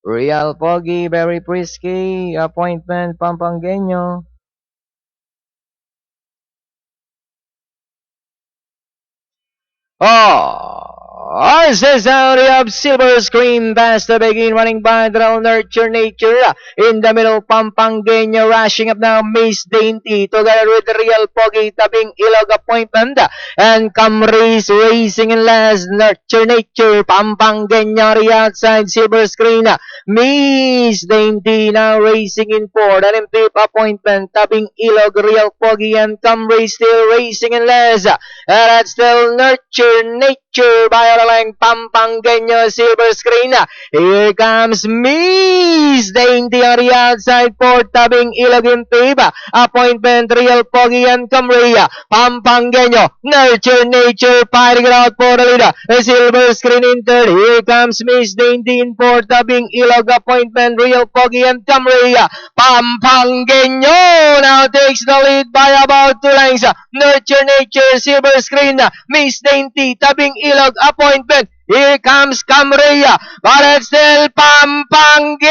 Real Pogi, very frisky, appointment Pampangueño. This is out of Silver Screen pass to begin running by the Nurture Nature in the middle. Pampangueño rushing up now. Miss Dainty together with the Real Pogi Tabing Ilog appointment and Camrys racing in last. Nurture Nature, Pampangueño the outside. Silver Screen, Miss Dainty now racing in fourth and in fifth appointment Tabing Ilog, Real Pogi and Camrys still racing in last. And that's still Nurture Nature by Alalang Pampangueño. Silver Screen. Here comes Miss Dainty on the outside for Tabing Ilog in fifth. Appointment Real Pogi and Camry. Pampangueño. Nurture Nature fighting it out for the leader. Silver Screen in third. Here comes Miss Dainty in fourth. Tabing Ilog. Appointment Real Pogi and Camry. Pampangueño now takes the lead by about 2 lengths. Nurture Nature, Silver Screen, Miss Dainty, Tabing Ilog, appointment. Here comes Camrea, but it's still Pampangueño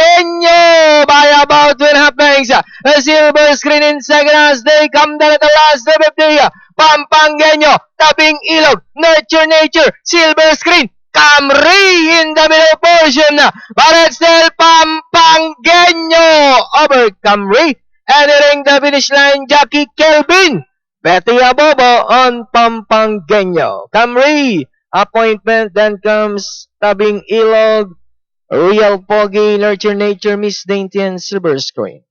by about 2.5 lengths. Silver Screen in second as they come down at the last 50. Pampangueño, Tabing Ilog, Nurture Nature, Silver Screen, Camry in the middle portion, but it's still Pampangueño over Camry. Entering the finish line, Jackie Kelvin. Betty Abobo on Pampangueño. Camry, appointment, then comes Tabing Ilog, Real Pogi, Nurture Nature, Miss Dainty, and Silver Screen.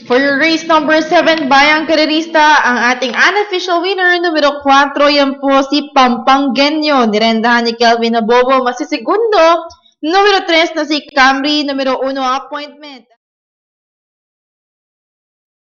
For your race number 7, Bayang Karerista, ang ating unofficial winner, numero 4, yan po si Pampangueño. Nirendahan ni Kelvin Abobo, masisigundo. Numero 3 na si Camry, numero 1, appointment.